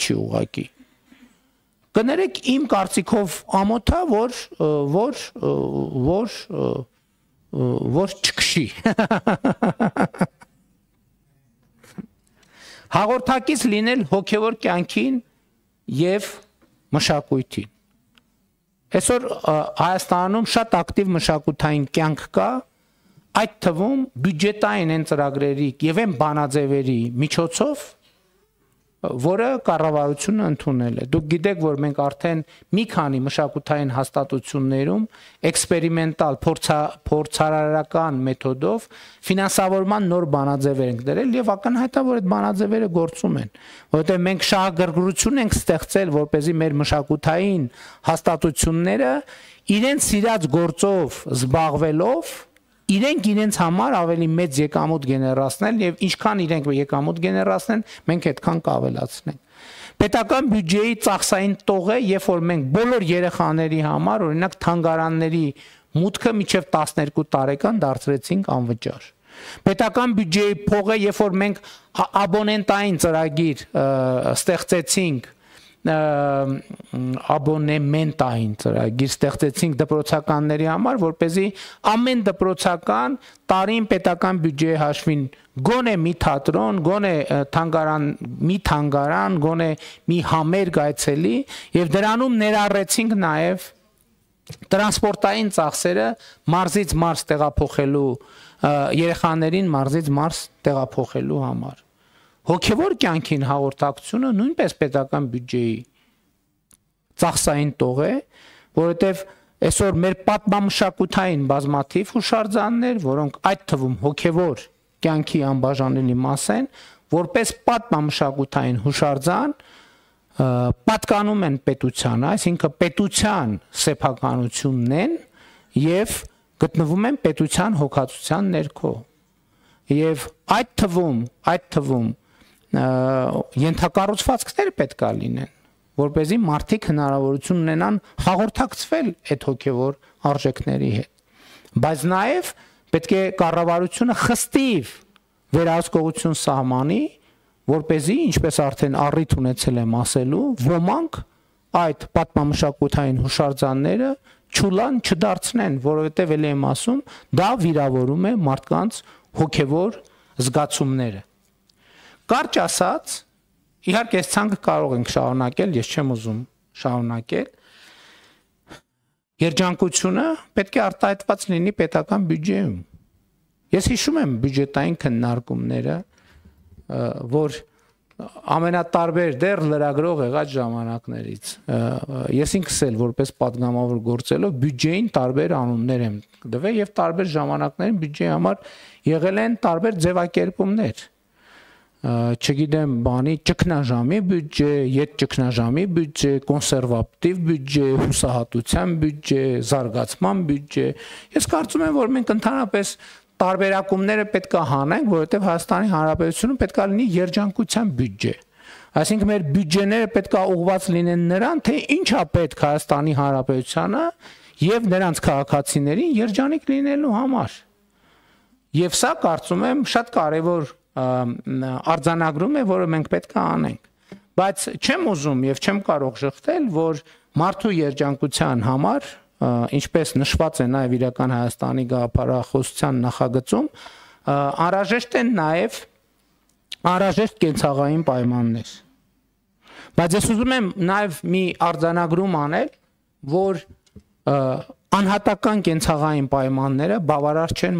չի ուղղակի։ Կներեք իմ կարծիքով ամոթա, որ չքշի։ Հաղորդակից լինել հոգևոր կյանքին եւ մշակույթին։ Այսօր Հայաստանում շատ ակտիվ մշակութային կյանք կա, այդ թվում բյուջետային են ծրագրերի եւ են բանաձևերի միջոցով, որը կառավարությունը ընդունել է։ Դուք գիտեք, որ մենք արդեն մի քանի մշակութային հաստատություններում էքսպերիմենտալ փորձարարական մեթոդով ֆինանսավորման նոր բանաձևեր ենք դրել եւ ակնհայտ է, որ այդ բանաձևերը գործում են, որովհետեւ մենք շահագրգռություն ենք ստեղծել, որպեսզի մեր մշակութային հաստատությունները իրենց սիրած գործով զբաղվելով իրենք իրենց համար ավելի մեծ եկամուտ գեներացնել եւ ինչքան իրենք եկամուտ գեներացնեն, մենք այդքան կավելացնենք։ Պետական բյուջեի ծախսային տողը, երբ որ մենք բոլոր երեխաների համար, օրինակ թանգարանների մուտքը մինչեւ 12 տարեկան դարձրեցինք անվճար։ Պետական բյուջեի փողը, երբ որ մենք աբոնենտային ծրագիր ստեղծեցինք, աբոնեմենտային ծրագիր ստեղծեցինք դպրոցականների համար, որպեսզի ամեն դպրոցական տարին պետական բյուջեի հաշվին գոնե մի թատրոն, գոնե մի թանգարան, գոնե մի համերգ այցելի եւ դրանում ներառեցինք նաեւ տրանսպորտային ծախսերը մարզից մարզ տեղափոխելու երեխաներին մարզից մարզ տեղափոխելու համար։ Հոգևոր կյանքին հաղորդակցությունը նույնպես պետական բյուջեի ծախսային տող է, որովհետև այսօր մեր պատմամշակութային բազմաթիվ հուշարձաններ, որոնք այդ թվում հոգևոր կյանքի անբաժանելի մաս են, որպես պատմամշակութային հուշարձան պատկանում են պետությանը, այսինքն պետության սեփականությունն են եւ գտնվում են պետության հոգացության ներքո։ Եվ այդ թվում ենթակառուցվածքներ պետք է լինեն, որպեսզի մարդիկ հնարավորություն ունենան հաղորդակցվել այդ հոգևոր արժեքների հետ։ Բայց նաև պետք է կառավարությունը խստիվ վերահսկողություն սահմանի, որպեսզի, ինչպես արդեն առիթ ունեցել եմ ասելու, ոմանք այդ պատմամշակութային հուշարձանները չուլան չդարձնեն, որովհետև ելի եմ ասում, դա վիրավորում է մարդկանց հոգևոր զգացումները։ Կարճ ասած, իհարկե այս ցանկը կարող ենք շարունակել, ես չեմ ուզում շարունակել։ Երջանկությունը պետք է արտահայտված լինի պետական բյուջեում։ Ես հիշում եմ բյուջետային քննարկումները, որ ամենատարբեր դեռ լրագրող եղած ժամանակներից ես ինքս էլ որպես պատգամավոր գործելով բյուջեին տարբեր անուններ եմ տվել եւ տարբեր ժամանակներում բյուջեի համար եղել են տարբեր ձևակերպումներ։ Չգիտեմ, բանի ճգնաժամի բյուջե, ետճգնաժամի բյուջե, կոնսերվատիվ բյուջե, հուսահատության բյուջե, զարգացման բյուջե։ Ես կարծում եմ, որ մենք ընդհանրապես տարբերակումները պետք է հանենք, որովհետև Հայաստանի Հանրապետությունը պետք է լինի երջանկության բյուջե։ Այսինքն մեր բյուջեները պետք է ուղղված լինեն նրան, թե ինչա պետք Հայաստանի Հանրապետությանը եւ նրանց քաղաքացիներին երջանիկ լինելու համար։ Եվ սա կարծում եմ շատ կարևոր արձանագրում է, որը մենք պետք է անենք։ Բայց չեմ ուզում եւ չեմ կարող շղթել, որ մարդու երջանկության համար, ինչպես նշված է նաեւ իրական Հայաստանի գաղափարախոսության նախագծում, անհրաժեշտ են նաեւ անհրաժեշտ կենցաղային պայմաններ։ Բայց ես ուզում եմ նաեւ մի արձանագրում անել, որ անհատական կենցաղային պայմանները բավարար չեն